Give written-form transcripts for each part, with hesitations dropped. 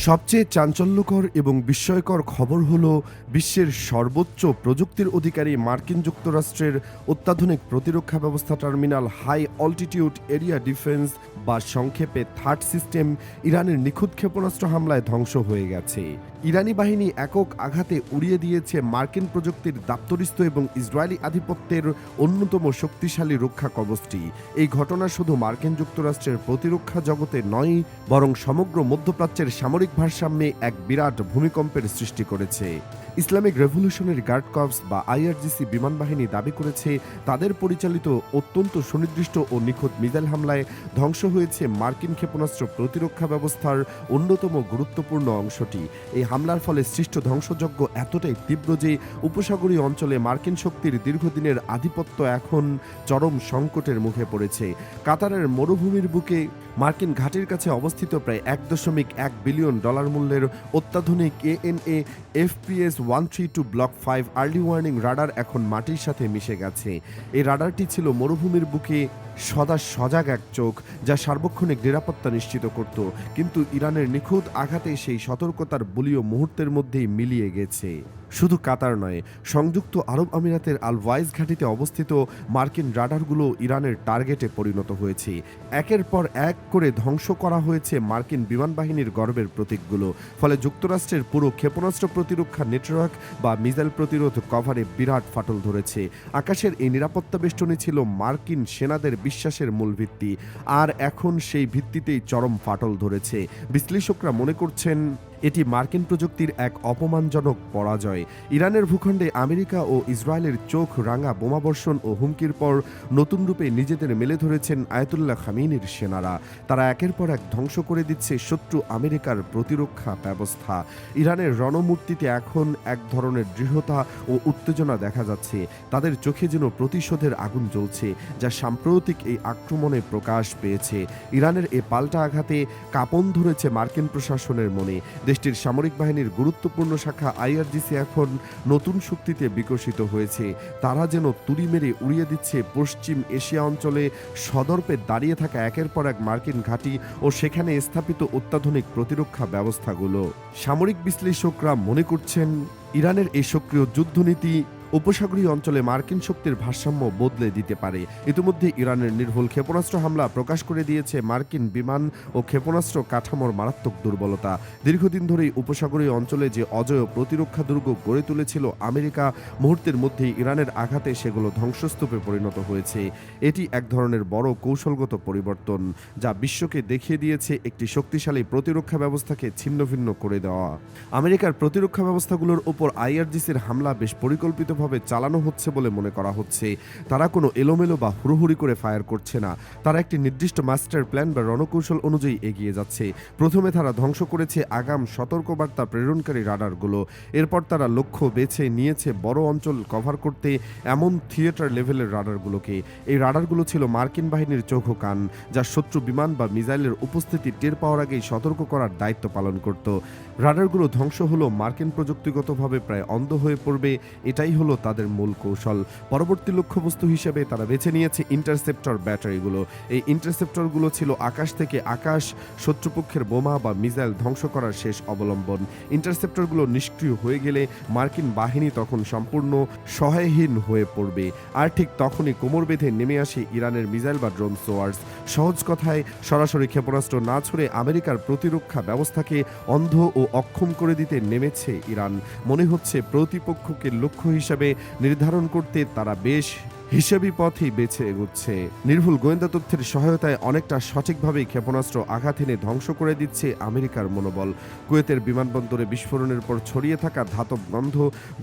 সবচেয়ে চাঞ্চল্যকর এবং বিস্ময়কর খবর হলো বিশ্বের সর্বোচ্চ প্রযুক্তির অধিকারী মার্কিন যুক্তরাষ্ট্রের অত্যাধুনিক প্রতিরক্ষা ব্যবস্থা terminal high altitude area defence বা সংক্ষেপে থার্ড সিস্টেম ইরানের নিখুঁত ক্ষেপণাস্ত্র হামলায় ধ্বংস হয়ে গেছে। ইরানি বাহিনী একক আঘাতে উড়িয়ে দিয়েছে মার্কিন প্রযুক্তির দাপ্তরিস্থ এবং ইসরায়েলি আধিপত্যের অন্যতম শক্তিশালী রক্ষা কবচটি। এই ঘটনা শুধু মার্কিন যুক্তরাষ্ট্রের প্রতিরক্ষা জগতে নয়, বরং সমগ্র মধ্যপ্রাচ্যের সামরিক ভারসাম্যে এক বিরাট ভূমিকম্পের সৃষ্টি করেছে। ইসলামিক রেভলিউশনারি গার্ড কর্পস বা আইআরজিসি বিমান বাহিনী দাবি করেছে তাদের পরিচালিত অত্যন্ত সুনির্দিষ্ট ও নিখুঁত মিসাইল হামলায় ধ্বংস হয়েছে মার্কিন ক্ষেপণাস্ত্র প্রতিরক্ষা ব্যবস্থার অন্যতম গুরুত্বপূর্ণ অংশটি। এই হামলার ফলে সৃষ্ট ধ্বংসযজ্ঞ এতটাই তীব্র যে উপসাগরীয় অঞ্চলে মার্কিন শক্তির দীর্ঘদিনের আধিপত্য এখন চরম সংকটের মুখে পড়েছে। কাতারের মরুভূমির বুকে মার্কিন ঘাঁটির কাছে অবস্থিত প্রায় $1.1 বিলিয়ন মূল্যের অত্যাধুনিক ANA FPS 132 block 5 early warning radar এখন মাটির সাথে মিশে গেছে। এই রাডারটি ছিল মরুভূমির বুকে সদা সজাগ এক চোখ, যা সার্বক্ষণিক নিরাপত্তা নিশ্চিত করত। কিন্তু ইরানের নিখুঁত আঘাতে সেই সতর্কতার বলীয় মুহূর্তের মধ্যেই মিলিয়ে গেছে। শুধু কাতার নয়, সংযুক্ত আরব আমিরাতের আল ওয়াইজ ঘাঁটিতে অবস্থিত মার্কিন রাডারগুলো ইরানের টার্গেটে পরিণত হয়েছে। একের পর এক করে ধ্বংস করা হয়েছে মার্কিন বিমান বাহিনীর গর্বের প্রতীকগুলো। ফলে যুক্তরাষ্ট্রের পুরো ক্ষেপণাস্ত্র প্রতিরক্ষা নেটওয়ার্ক বা মিসাইল প্রতিরোধ কভারে বিরাট ফাটল ধরেছে। আকাশের এই নিরাপত্তা বেষ্টনী ছিল মার্কিন সেনাদের বিশ্বাসের মূল ভিত্তি, আর এখন সেই ভিত্তিতেই চরম ফাটল ধরেছে। বিশ্লেষকরা মনে করছেন এটি মার্কিন প্রযুক্তির এক অপমানজনক পরাজয়। ইরানের ভূখণ্ডে আমেরিকা ও ইসরায়েলের চোখ রাঙা বোমাবর্ষণ ও হুমকির পর নতুন রূপে নিজেদের মেলে ধরেছেন আয়াতুল্লাহ খামেনির সেনারা। তারা একের পর এক ধ্বংস করে দিচ্ছে শত্রু আমেরিকার প্রতিরক্ষা ব্যবস্থা। ইরানের রণমূর্তিতে এখন এক ধরনের দৃঢ়তা ও উত্তেজনা দেখা যাচ্ছে। তাদের চোখে যেন প্রতিশোধের আগুন জ্বলছে, যা সাম্প্রতিক এই আক্রমণে প্রকাশ পেয়েছে। ইরানের এ পাল্টা আঘাতে কাঁপন ধরেছে মার্কিন প্রশাসনের মনে। দেশটির সামরিক বাহিনীর গুরুত্বপূর্ণ শাখা আইআরজিসি এখন নতুন শক্তিতে বিকশিত হয়েছে। তারা যেন তুড়ি মেরে উড়িয়ে দিচ্ছে পশ্চিম এশিয়া অঞ্চলে সদর্পে দাঁড়িয়ে থাকা একের পর এক মার্কিন ঘাঁটি ও সেখানে স্থাপিত অত্যাধুনিক প্রতিরক্ষা ব্যবস্থাগুলো। সামরিক বিশ্লেষকরা মনে করছেন ইরানের এই সক্রিয় যুদ্ধনীতি উপসাগরীয় অঞ্চলে মার্কিন শক্তির ভারসাম্য বদলে দিতে পারে। ইতিমধ্যে ইরানের নির্ভুল ক্ষেপণাস্ত্র হামলা প্রকাশ করে দিয়েছে মার্কিন বিমান ও ক্ষেপণাস্ত্র কাঠামোর মারাত্মক দুর্বলতা। দীর্ঘদিন ধরেই উপসাগরীয় অঞ্চলে যে অজেয় প্রতিরক্ষা দুর্গ গড়ে তুলেছিল আমেরিকা, মুহূর্তের মধ্যেই ইরানের আঘাতে সেগুলো ধ্বংসস্তূপে পরিণত হয়েছে। এটি এক ধরনের বড় কৌশলগত পরিবর্তন, যা বিশ্বকে দেখিয়ে দিয়েছে একটি শক্তিশালী প্রতিরক্ষা ব্যবস্থাকে ছিন্নভিন্ন করে দেওয়া। আমেরিকার প্রতিরক্ষা ব্যবস্থাগুলোর ওপর আইআরজিসির হামলা বেশ পরিকল্পিত চালানো হচ্ছে বলে মনে করা হচ্ছে। তারা কোনো এলোমেলো বা হুড়োহুড়ি করে ফায়ার করছে না। তারা একটি নির্দিষ্ট মাস্টার প্ল্যান বা রণকৌশল অনুযায়ী এগিয়ে যাচ্ছে। প্রথমে তারা ধ্বংস করেছে আগাম সতর্কবার্তা প্রেরণকারী রাডারগুলো। এরপর তারা লক্ষ্য বেছে নিয়েছে বড় অঞ্চল কভার করতে এমন থিয়েটার লেভেলের রাডারগুলোকে। এই রাডারগুলো ছিল মার্কিন বাহিনীর চোখ ও কান, যা শত্রু বিমান বা মিসাইলের উপস্থিতি টের পাওয়ার আগেই সতর্ক করার দায়িত্ব পালন করত। রাডারগুলো ধ্বংস হলো মার্কিন প্রযুক্তিগতভাবে প্রায় অন্ধ হয়ে পড়বে, এটাই হলো তাদের মূল কৌশল। পরবর্তী লক্ষ্যবস্তু হিসেবে তারা বেছে নিয়েছে ইন্টারসেপ্টর ব্যাটারিগুলো। এই ইন্টারসেপ্টরগুলো ছিল আকাশ থেকে আকাশ শত্রুপক্ষের বোমা বা মিসাইল ধ্বংস করার শেষ অবলম্বন। ইন্টারসেপ্টরগুলো নিষ্ক্রিয় হয়ে গেলে মার্কিন বাহিনী তখন সম্পূর্ণ সহায়হীন হয়ে পড়বে। আর ঠিক তখনই কোমর বেঁধে নেমে আসে ইরানের মিসাইল বা ড্রোন সোয়ার্স। সহজ কথায়, সরাসরি ক্ষেপণাস্ত্র না ছুড়ে আমেরিকার প্রতিরক্ষা ব্যবস্থাকে অন্ধ ও অক্ষম করে দিতে নেমেছে ইরান। মনে হচ্ছে প্রতিপক্ষকে লক্ষ্য হিসাবে নির্ধারণ করতে তারা বেশ হিসেবি পথই বেছে এগোচ্ছে। নির্ভুল গোয়েন্দা তথ্যের সহায়তায় অনেকটা সঠিকভাবেই ক্ষেপণাস্ত্র আঘাত এনে ধ্বংস করে দিচ্ছে আমেরিকার মনোবল। কুয়েতের বিমানবন্দরে বিস্ফোরণের পর ছড়িয়ে থাকা ধাতব গন্ধ,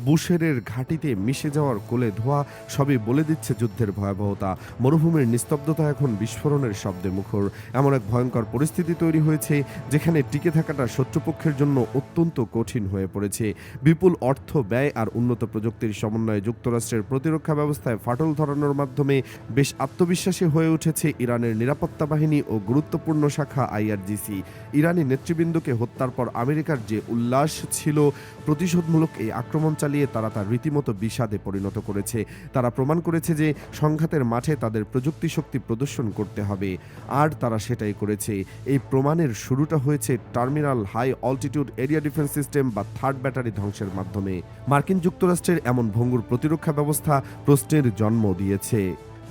বুশেরের ঘাঁটিতে মিশে যাওয়ার কোলে ধোয়া সবই বলে দিচ্ছে যুদ্ধের ভয়াবহতা। মরুভূমির নিস্তব্ধতা এখন বিস্ফোরণের শব্দে মুখর। এমন এক ভয়ঙ্কর পরিস্থিতি তৈরি হয়েছে যেখানে টিকে থাকাটা শত্রুপক্ষের জন্য অত্যন্ত কঠিন হয়ে পড়েছে। বিপুল অর্থ ব্যয় আর উন্নত প্রযুক্তির সমন্বয়ে যুক্তরাষ্ট্রের প্রতিরক্ষা ব্যবস্থায় ফাটল ধরানোর মাধ্যমে বেশ আত্মবিশ্বাসী হয়ে উঠেছে ইরানের নিরাপত্তা বাহিনী ও গুরুত্বপূর্ণ শাখা আইআরজিসি। ইরানি নেতৃবৃন্দকে হত্যার পর আমেরিকার যে উল্লাস ছিল, প্রতিশোধমূলক এই আক্রমণ চালিয়ে তারা তা রীতিমতো বিষাদে পরিণত করেছে। তারা প্রমাণ করেছে যে সংঘাতের মাঠে তাদের প্রযুক্তি শক্তি প্রদর্শন করতে হবে, আর তারা সেটাই করেছে। এই প্রমাণের শুরুটা হয়েছে terminal high altitude area defence system বা থার্ড ব্যাটারি ধ্বংসের মাধ্যমে। মার্কিন যুক্তরাষ্ট্রের এমন ভঙ্গুর প্রতিরক্ষা ব্যবস্থা প্রশ্নের জন্ম দিয়েছে।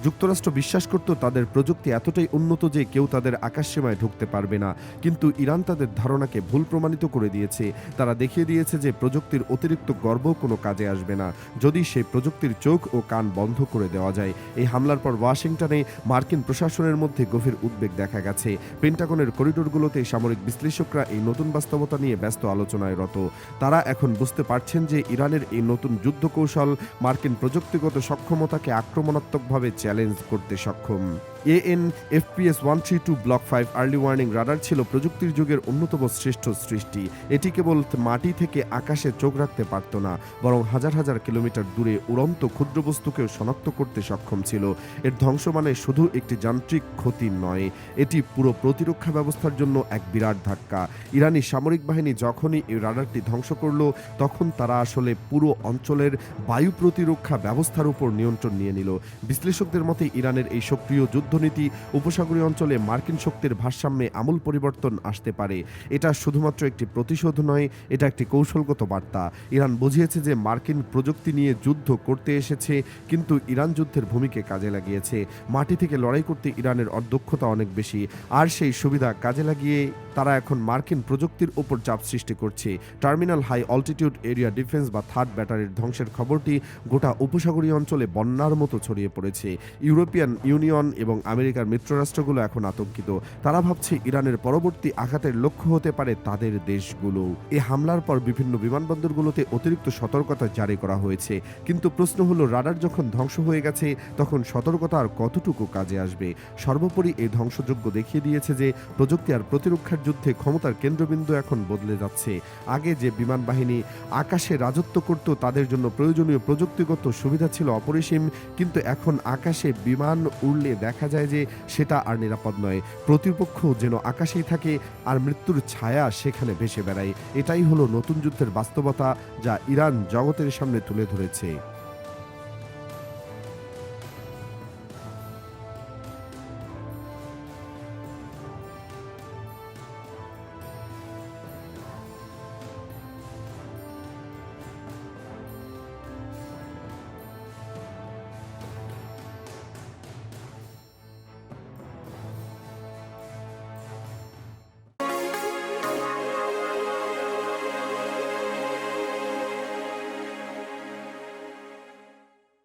যুক্তরাষ্ট্র বিশ্বাস করত তাদের প্রযুক্তি এতটাই উন্নত যে কেউ তাদের আকাশসীমায় ঢুকতে পারবে না, কিন্তু ইরান তাদের ধারণাকে ভুল প্রমাণিত করে দিয়েছে। তারা দেখিয়ে দিয়েছে যে প্রযুক্তির অতিরিক্ত গর্ব কোনো কাজে আসবে না যদি সেই প্রযুক্তির চোখ ও কান বন্ধ করে দেওয়া যায়। এই হামলার পর ওয়াশিংটনে মার্কিন প্রশাসনের মধ্যে গভীর উদ্বেগ দেখা গেছে। পেন্টাগনের করিডোরগুলোতে সামরিক বিশ্লেষকরা এই নতুন বাস্তবতা নিয়ে ব্যস্ত আলোচনায় রত। তারা এখন বুঝতে পারছেন যে ইরানের এই নতুন যুদ্ধ কৌশল মার্কিন প্রযুক্তিগত সক্ষমতাকে আক্রমণাত্মকভাবে চ্যালেঞ্জ করতে সক্ষম। AN/FPS 132 block 5 early warning radar ছিল প্রযুক্তির যুগের অন্যতম শ্রেষ্ঠ সৃষ্টি। এটি কেবল মাটি থেকে আকাশে চোখ রাখতে পারত না, বরং হাজার হাজার কিলোমিটার দূরে উড়ন্ত ক্ষুদ্র বস্তুকেও শনাক্ত করতে সক্ষম ছিল। এর ধ্বংস মানে শুধু একটি যান্ত্রিক ক্ষতি নয়, এটি পুরো প্রতিরক্ষা ব্যবস্থার জন্য এক বিরাট ধাক্কা। ইরানি সামরিক বাহিনী যখনই এই রাডারটি ধ্বংস করল, তখন তারা আসলে পুরো অঞ্চলের বায়ু প্রতিরক্ষা ব্যবস্থার উপর নিয়ন্ত্রণ নিয়ে নিল। বিশ্লেষকদের মতে ইরানের এই সক্রিয় যুদ্ধনীতি উপসাগরীয় অঞ্চলে মার্কিন শক্তির ভারসাম্যে আমূল পরিবর্তন আসতে পারে। এটা শুধুমাত্র একটি প্রতিশোধ নয়, এটা একটি কৌশলগত বার্তা। ইরান বুঝিয়েছে যে মার্কিন প্রযুক্তি নিয়ে যুদ্ধ করতে এসেছে, কিন্তু ইরান যুদ্ধের ভূমিকে কাজে লাগিয়েছে। মাটি থেকে লড়াই করতে ইরানের অদক্ষতা অনেক বেশি, আর সেই সুবিধা কাজে লাগিয়ে তারা এখন মার্কিন প্রযুক্তির উপর চাপ সৃষ্টি করছে। Terminal high altitude area defence বা থার্ড ব্যাটারির ধ্বংসের খবরটি গোটা উপসাগরীয় অঞ্চলে বন্যার মতো ছড়িয়ে পড়েছে। ইউরোপিয়ান ইউনিয়ন এবং আমেরিকার মিত্ররাষ্ট্রগুলো এখন আতঙ্কিত। তারা ভাবছে ইরানের পরবর্তী আঘাতের লক্ষ্য হতে পারে তাদের দেশগুলো। এই হামলার পর বিভিন্ন বিমানবন্দরগুলোতে অতিরিক্ত সতর্কতা জারি করা হয়েছে, কিন্তু প্রশ্ন হলো রাডার যখন ধ্বংস হয়ে গেছে তখন সতর্কতা আর কতটুকু কাজে আসবে? সর্বোপরি এই ধ্বংসযজ্ঞ দেখিয়ে দিয়েছে যে প্রযুক্তি আর প্রতিরক্ষার যুদ্ধে ক্ষমতার কেন্দ্রবিন্দু এখন বদলে যাচ্ছে। আগে যে বিমান বাহিনী আকাশে রাজত্ব করত তাদের জন্য প্রয়োজনীয় প্রযুক্তিগত সুবিধা ছিল অপরিসীম, কিন্তু এখন আকাশে বিমান উড়লে দেখা যায় যে সেটা আর নিরাপদ নয়। প্রতিপক্ষ যেন আকাশেই থাকে আর মৃত্যুর ছায়া সেখানে ভেসে বেড়ায়। এটাই হলো নতুন যুদ্ধের বাস্তবতা যা ইরান জগতের সামনে তুলে ধরেছে।